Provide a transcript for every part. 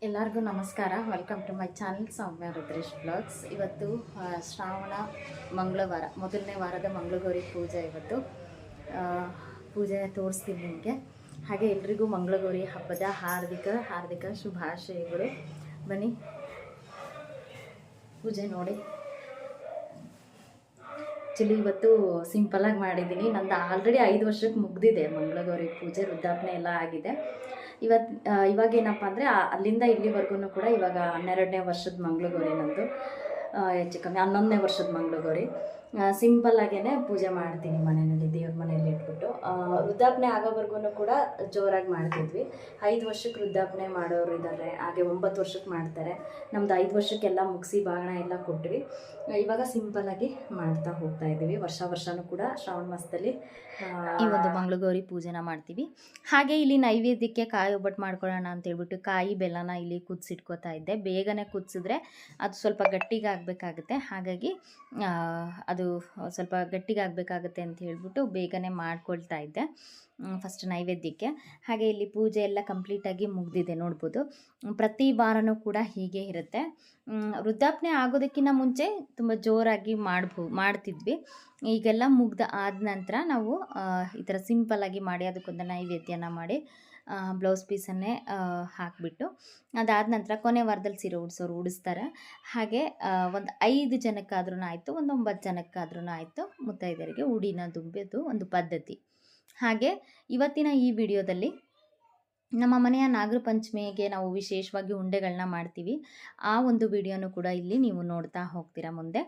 ಎಲ್ಲರಿಗೂ ನಮಸ್ಕಾರ. Welcome to my channel Soumya Rudresh vlogs. ಇವತ್ತು ಶ್ರಾವಣ ಮಂಗಳವಾರ, ಮೊದಲನೇ ವಾರದ ಮಂಗಳಗೌರಿ ಪೂಜೆ. ಇವತ್ತು ಪೂಜೆ ತೋರಿಸ್ತೀನಿ ನಿಮಗೆ. ಹಾಗೆ ಎಲ್ರಿಗೂ ಮಂಗಳಗೌರಿ ಹಬ್ಬದ ಹಾರ್ದಿಕ ಶುಭಾಶಯಗಳು. ಬನ್ನಿ ಪೂಜೆ ನೋಡಿ. ಆ್ಯಕ್ಚುಲಿ ಇವತ್ತು ಸಿಂಪಲಾಗಿ ಮಾಡಿದ್ದೀನಿ. ನಂದು ಆಲ್ರೆಡಿ 5 ವರ್ಷಕ್ಕೆ ಮುಗ್ದಿದೆ ಮಂಗಳಗೌರಿ ಪೂಜೆ, ವೃದ್ಧಾಪನೆ ಎಲ್ಲ ಆಗಿದೆ. ಇವಾಗೇನಪ್ಪ ಅಂದರೆ ಅಲ್ಲಿಂದ ಇಲ್ಲಿವರೆಗೂ ಕೂಡ ಇವಾಗ 12ನೇ ವರ್ಷದ ಮಂಗಳಗೌರಿ ನಂದು, ಹೆಚ್ಚು ಕಮ್ಮಿ 11ನೇ ವರ್ಷದ ಮಂಗಳಗೌರಿ. ಸಿಂಪಲ್ಲಾಗೇ ಪೂಜೆ ಮಾಡ್ತೀನಿ ಮನೆಯಲ್ಲಿ, ದೇವ್ರ ಮನೆಯಲ್ಲಿ ಇಟ್ಬಿಟ್ಟು. ವೃದ್ಧಾಪನೆ ಆಗೋವರೆಗೂ ಕೂಡ ಜೋರಾಗಿ ಮಾಡ್ತಿದ್ವಿ. 5 ವರ್ಷಕ್ಕೆ ವೃದ್ಧಾಪನೆ ಮಾಡೋರು ಇದ್ದಾರೆ, ಹಾಗೆ 9 ವರ್ಷಕ್ಕೆ ಮಾಡ್ತಾರೆ. ನಮ್ದು 5 ವರ್ಷಕ್ಕೆಲ್ಲ ಮುಗಿಸಿ ಬಾಗಿಣ ಎಲ್ಲ ಕೊಟ್ವಿ. ಇವಾಗ ಸಿಂಪಲ್ಲಾಗಿ ಮಾಡ್ತಾ ಹೋಗ್ತಾ ಇದ್ದೀವಿ. ವರ್ಷನೂ ಕೂಡ ಶ್ರಾವಣ ಮಾಸದಲ್ಲಿ ಈ ಒಂದು ಮಂಗಳಗೌರಿ ಪೂಜೆನ ಮಾಡ್ತೀವಿ. ಹಾಗೆ ಇಲ್ಲಿ ನೈವೇದ್ಯಕ್ಕೆ ಕಾಯಿ ಒಬ್ಬಟ್ಟು ಮಾಡ್ಕೊಳ್ಳೋಣ ಅಂತೇಳ್ಬಿಟ್ಟು ಕಾಯಿ ಬೆಲ್ಲನ ಇಲ್ಲಿ ಕುದಿಸಿಟ್ಕೋತಾ ಇದ್ದೆ. ಬೇಗನೆ ಕುದಿಸಿದ್ರೆ ಅದು ಸ್ವಲ್ಪ ಗಟ್ಟಿಗೆ ಆಗಬೇಕಾಗುತ್ತೆ. ಹಾಗಾಗಿ ಅದು ಸ್ವಲ್ಪ ಗಟ್ಟಿಗೆ ಆಗಬೇಕಾಗುತ್ತೆ ಅಂತ ಹೇಳ್ಬಿಟ್ಟು ಬೇಗನೆ ಮಾಡ್ಕೊಳ್ತಾ ಇದ್ದೆ ಫಸ್ಟ್ ನೈವೇದ್ಯಕ್ಕೆ. ಹಾಗೆ ಇಲ್ಲಿ ಪೂಜೆ ಎಲ್ಲ ಕಂಪ್ಲೀಟಾಗಿ ಮುಗ್ದಿದೆ ನೋಡ್ಬೋದು. ಪ್ರತಿ ವಾರನೂ ಕೂಡ ಹೀಗೆ ಇರುತ್ತೆ. ವೃದ್ಧಾಪನೆ ಆಗೋದಕ್ಕಿಂತ ಮುಂಚೆ ತುಂಬ ಜೋರಾಗಿ ಮಾಡ್ತಿದ್ವಿ. ಈಗೆಲ್ಲ ಆದ ನಂತರ ನಾವು ಈ ಥರ ಸಿಂಪಲ್ಲಾಗಿ ಮಾಡಿ ಅದಕ್ಕೊಂದು ನೈವೇದ್ಯನ ಮಾಡಿ ಬ್ಲೌಸ್ ಪೀಸನ್ನೇ ಹಾಕಿಬಿಟ್ಟು ಅದಾದ ನಂತರ ಕೊನೆ ವಾರದಲ್ಲಿ ಸೀರೆ ಉಡಿಸ್ತಾರೆ. ಹಾಗೆ ಒಂದು 5 ಜನಕ್ಕಾದ್ರೂ ಆಯಿತು, ಒಂದು 9 ಜನಕ್ಕಾದ್ರೂ ಆಯಿತು, ಮುತ್ತೈದೆಯರಿಗೆ ಉಡಿನ ದುಂಬಿದ್ದು ಒಂದು ಪದ್ಧತಿ. ಹಾಗೆ ಇವತ್ತಿನ ಈ ವಿಡಿಯೋದಲ್ಲಿ ನಮ್ಮ ಮನೆಯ ನಾಗರ ಪಂಚಮಿಗೆ ನಾವು ವಿಶೇಷವಾಗಿ ಉಂಡೆಗಳನ್ನ ಮಾಡ್ತೀವಿ. ಆ ಒಂದು ವಿಡಿಯೋನು ಕೂಡ ಇಲ್ಲಿ ನೀವು ನೋಡ್ತಾ ಹೋಗ್ತೀರಾ ಮುಂದೆ.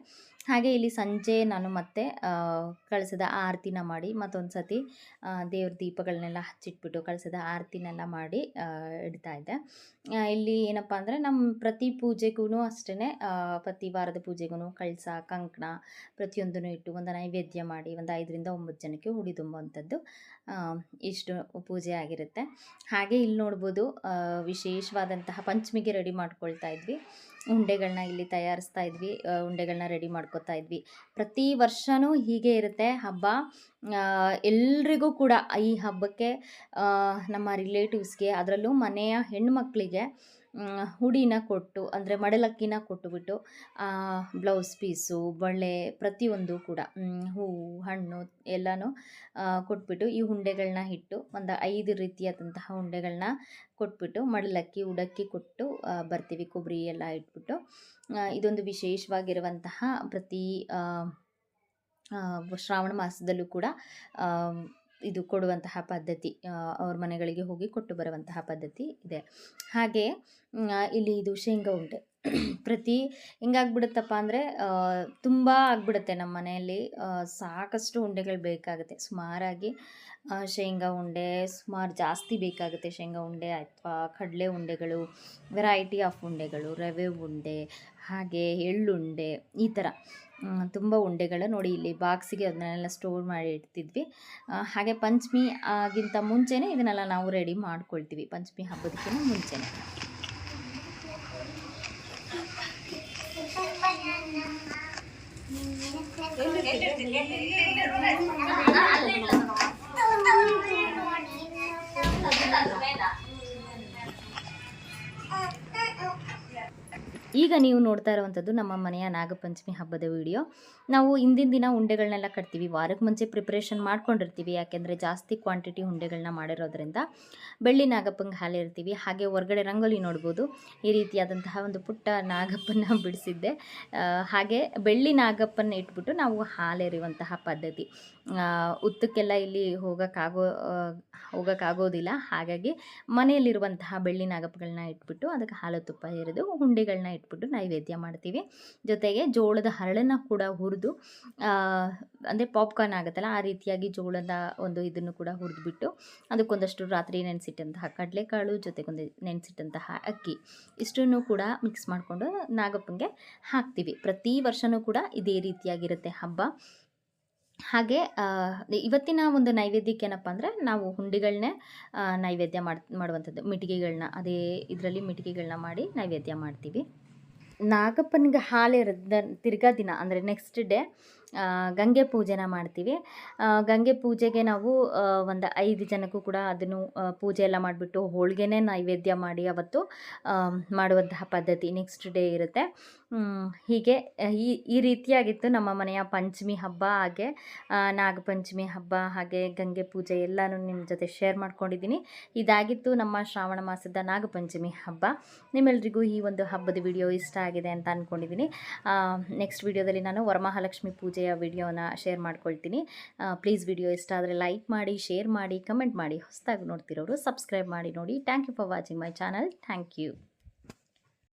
ಹಾಗೆ ಇಲ್ಲಿ ಸಂಜೆ ನಾನು ಮತ್ತೆ ಕಳಸದ ಆರತಿನ ಮಾಡಿ ಮತ್ತೊಂದು ಸತಿ ದೇವ್ರ ದೀಪಗಳನ್ನೆಲ್ಲ ಹಚ್ಚಿಟ್ಬಿಟ್ಟು ಕಳಸದ ಆರತಿನೆಲ್ಲ ಮಾಡಿ ಇಡ್ತಾ ಇದ್ದೆ. ಇಲ್ಲಿ ಏನಪ್ಪ ಅಂದರೆ ನಮ್ಮ ಪ್ರತಿ ಪೂಜೆಗೂ ಅಷ್ಟೇ, ಪ್ರತಿ ವಾರದ ಪೂಜೆಗೂ ಕಳಸ, ಕಂಕಣ ಪ್ರತಿಯೊಂದನ್ನು ಇಟ್ಟು ಒಂದು ನೈವೇದ್ಯ ಮಾಡಿ ಒಂದು 5ರಿಂದ 9 ಜನಕ್ಕೆ ಉಡಿ ತುಂಬುವಂಥದ್ದು ಇಷ್ಟು ಪೂಜೆ ಆಗಿರುತ್ತೆ. ಹಾಗೆ ಇಲ್ಲಿ ನೋಡ್ಬೋದು ವಿಶೇಷವಾದಂತಹ ಪಂಚಮಿಗೆ ರೆಡಿ ಮಾಡ್ಕೊಳ್ತಾ ಇದ್ವಿ. ಉಂಡೆಗಳನ್ನ ಇಲ್ಲಿ ತಯಾರಿಸ್ತಾ ಇದ್ವಿ, ಉಂಡೆಗಳನ್ನ ರೆಡಿ ಮಾಡ್ಕೊತಾ ಇದ್ವಿ. ಪ್ರತಿ ವರ್ಷವೂ ಹೀಗೆ ಇರುತ್ತೆ ಹಬ್ಬ. ಎಲ್ರಿಗೂ ಕೂಡ ಈ ಹಬ್ಬಕ್ಕೆ ನಮ್ಮ ರಿಲೇಟಿವ್ಸ್ಗೆ, ಅದರಲ್ಲೂ ಮನೆಯ ಹೆಣ್ಮಕ್ಳಿಗೆ ಹುಡಿನ ಕೊಟ್ಟು, ಅಂದರೆ ಮಡಲಕ್ಕಿನ ಕೊಟ್ಟುಬಿಟ್ಟು ಬ್ಲೌಸ್ ಪೀಸು, ಬಳೆ ಪ್ರತಿಯೊಂದು ಕೂಡ ಹೂವು ಹಣ್ಣು ಎಲ್ಲನೂ ಕೊಟ್ಬಿಟ್ಟು ಈ ಉಂಡೆಗಳನ್ನ ಇಟ್ಟು ಒಂದು 5 ರೀತಿಯಾದಂತಹ ಉಂಡೆಗಳನ್ನ ಕೊಟ್ಬಿಟ್ಟು ಮಡಲಕ್ಕಿ ಉಡಕ್ಕಿ ಕೊಟ್ಟು ಬರ್ತೀವಿ. ಕೊಬ್ಬರಿ ಎಲ್ಲ ಇಟ್ಬಿಟ್ಟು ಇದೊಂದು ವಿಶೇಷವಾಗಿರುವಂತಹ ಪ್ರತಿ ಶ್ರಾವಣ ಮಾಸದಲ್ಲೂ ಕೂಡ ಇದು ಕೊಡುವಂತಹ ಪದ್ಧತಿ, ಅವ್ರ ಮನೆಗಳಿಗೆ ಹೋಗಿ ಕೊಟ್ಟು ಬರುವಂತಹ ಪದ್ಧತಿ ಇದೆ. ಹಾಗೆ ಇಲ್ಲಿ ಇದು ಶೇಂಗಾ ಉಂಡೆ ಪ್ರತಿ ಹೆಂಗಾಗ್ಬಿಡುತ್ತಪ್ಪ ಅಂದರೆ ತುಂಬ ಆಗಿಬಿಡುತ್ತೆ ನಮ್ಮ ಮನೆಯಲ್ಲಿ. ಸಾಕಷ್ಟು ಉಂಡೆಗಳು ಬೇಕಾಗುತ್ತೆ. ಸುಮಾರಾಗಿ ಶೇಂಗಾ ಉಂಡೆ ಸುಮಾರು ಜಾಸ್ತಿ ಬೇಕಾಗುತ್ತೆ. ಶೇಂಗಾ ಉಂಡೆ ಅಥವಾ ಕಡಲೆ ಉಂಡೆಗಳು, ವೆರೈಟಿ ಆಫ್ ಉಂಡೆಗಳು, ರವೆ ಉಂಡೆ, ಹಾಗೆ ಎಳ್ಳುಂಡೆ, ಈ ಥರ ತುಂಬ ಉಂಡೆಗಳು ನೋಡಿ. ಇಲ್ಲಿ ಬಾಕ್ಸಿಗೆ ಅದನ್ನೆಲ್ಲ ಸ್ಟೋರ್ ಮಾಡಿ ಇಡ್ತಿದ್ವಿ. ಹಾಗೆ ಪಂಚಮಿ ಆಗಿಂತ ಮುಂಚೆನೇ ಇದನ್ನೆಲ್ಲ ನಾವು ರೆಡಿ ಮಾಡ್ಕೊಳ್ತೀವಿ, ಪಂಚಮಿ ಹಬ್ಬದಕ್ಕಿಂತ ಮುಂಚೆನೇ. ಈಗ ನೀವು ನೋಡ್ತಾ ಇರುವಂಥದ್ದು ನಮ್ಮ ಮನೆಯ ನಾಗಪಂಚಮಿ ಹಬ್ಬದ ವಿಡಿಯೋ. ನಾವು ಹಿಂದಿನ ದಿನ ಉಂಡೆಗಳನ್ನೆಲ್ಲ ಕಟ್ತೀವಿ, ವಾರಕ್ಕೆ ಮುಂಚೆ ಪ್ರಿಪ್ರೇಷನ್ ಮಾಡ್ಕೊಂಡಿರ್ತೀವಿ. ಯಾಕೆಂದರೆ ಜಾಸ್ತಿ ಕ್ವಾಂಟಿಟಿ ಉಂಡೆಗಳನ್ನ ಮಾಡಿರೋದ್ರಿಂದ ಬೆಳ್ಳಿ ನಾಗಪ್ಪಂಗೆ ಹಾಲಿರ್ತೀವಿ. ಹಾಗೆ ಹೊರಗಡೆ ರಂಗೋಲಿ ನೋಡ್ಬೋದು, ಈ ರೀತಿಯಾದಂತಹ ಒಂದು ಪುಟ್ಟ ನಾಗಪ್ಪನ ಬಿಡಿಸಿದ್ದೆ. ಹಾಗೆ ಬೆಳ್ಳಿ ನಾಗಪ್ಪನ ಇಟ್ಬಿಟ್ಟು ನಾವು ಹಾಲೆರೆಯುವಂತಹ ಪದ್ಧತಿ. ಉತ್ತಕ್ಕೆಲ್ಲ ಇಲ್ಲಿ ಹೋಗೋಕ್ಕಾಗೋದಿಲ್ಲ. ಹಾಗಾಗಿ ಮನೆಯಲ್ಲಿರುವಂತಹ ಬೆಳ್ಳಿ ನಾಗಪ್ಪಗಳನ್ನ ಇಟ್ಬಿಟ್ಟು ಅದಕ್ಕೆ ಹಾಲು ತುಪ್ಪ ಎರೆದು ಉಂಡೆಗಳನ್ನ ಇಟ್ಬಿಟ್ಟು ನೈವೇದ್ಯ ಮಾಡ್ತೀವಿ. ಜೊತೆಗೆ ಜೋಳದ ಹರಳನ್ನು ಕೂಡ ಹುರಿದು, ಅಂದರೆ ಪಾಪ್ಕಾರ್ನ್ ಆಗುತ್ತಲ್ಲ ಆ ರೀತಿಯಾಗಿ ಜೋಳದ ಒಂದು ಇದನ್ನು ಕೂಡ ಹುರಿದ್ಬಿಟ್ಟು ಅದಕ್ಕೊಂದಷ್ಟು ರಾತ್ರಿ ನೆನೆಸಿಟ್ಟಂತಹ ಕಡಲೆಕಾಳು, ಜೊತೆಗೊಂದು ನೆನೆಸಿಟ್ಟಂತಹ ಅಕ್ಕಿ, ಇಷ್ಟನ್ನು ಕೂಡ ಮಿಕ್ಸ್ ಮಾಡಿಕೊಂಡು ನಾಗಪ್ಪಂಗೆ ಹಾಕ್ತೀವಿ. ಪ್ರತಿ ವರ್ಷವೂ ಕೂಡ ಇದೇ ರೀತಿಯಾಗಿರುತ್ತೆ ಹಬ್ಬ. ಹಾಗೆ ಇವತ್ತಿನ ಒಂದು ನೈವೇದ್ಯಕ್ಕೆ ಏನಪ್ಪ ಅಂದರೆ ನಾವು ಹುಂಡಿಗಳನ್ನೇ ನೈವೇದ್ಯ ಮಾಡುವಂಥದ್ದು. ಮಿಟಿಗೆಗಳನ್ನ ಅದೇ ಇದರಲ್ಲಿ ಮಿಟಿಗೆಗಳನ್ನ ಮಾಡಿ ನೈವೇದ್ಯ ಮಾಡ್ತೀವಿ. ನಾಗಪ್ಪನಿಗೆ ಹಾಲೆರೆದ ತಿರ್ಗಾ ದಿನ ಅಂದರೆ ನೆಕ್ಸ್ಟ್ ಡೇ ಗಂಗೆ ಪೂಜೆನ ಮಾಡ್ತೀವಿ. ಗಂಗೆ ಪೂಜೆಗೆ ನಾವು ಒಂದು 5 ಜನಕ್ಕೂ ಕೂಡ ಅದನ್ನು ಪೂಜೆ ಎಲ್ಲ ಮಾಡಿಬಿಟ್ಟು ಹೋಳಿಗೆನೇ ನೈವೇದ್ಯ ಮಾಡಿ ಅವತ್ತು ಮಾಡುವಂತಹ ಪದ್ಧತಿ ನೆಕ್ಸ್ಟ್ ಡೇ ಇರುತ್ತೆ. ಹೀಗೆ ಈ ರೀತಿಯಾಗಿತ್ತು ನಮ್ಮ ಮನೆಯ ಪಂಚಮಿ ಹಬ್ಬ, ಹಾಗೆ ನಾಗಪಂಚಮಿ ಹಬ್ಬ, ಹಾಗೆ ಗಂಗೆ ಪೂಜೆ ಎಲ್ಲನೂ ನಿಮ್ಮ ಜೊತೆ ಶೇರ್ ಮಾಡ್ಕೊಂಡಿದ್ದೀನಿ. ಇದಾಗಿತ್ತು ನಮ್ಮ ಶ್ರಾವಣ ಮಾಸದ ನಾಗಪಂಚಮಿ ಹಬ್ಬ. ನಿಮ್ಮೆಲ್ರಿಗೂ ಈ ಒಂದು ಹಬ್ಬದ ವಿಡಿಯೋ ಇಷ್ಟ ಆಗಿದೆ ಅಂತ ಅಂದ್ಕೊಂಡಿದ್ದೀನಿ. ನೆಕ್ಸ್ಟ್ ವಿಡಿಯೋದಲ್ಲಿ ನಾನು ವರಮಹಾಲಕ್ಷ್ಮಿ ಪೂಜೆಯ ವಿಡಿಯೋನ ಶೇರ್ ಮಾಡ್ಕೊಳ್ತೀನಿ. ಪ್ಲೀಸ್ ವಿಡಿಯೋ ಇಷ್ಟ ಆದರೆ ಲೈಕ್ ಮಾಡಿ, ಶೇರ್ ಮಾಡಿ, ಕಮೆಂಟ್ ಮಾಡಿ. ಹೊಸದಾಗಿ ನೋಡ್ತಿರೋರು ಸಬ್ಸ್ಕ್ರೈಬ್ ಮಾಡಿ ನೋಡಿ. Thank you for watching my channel. Thank you.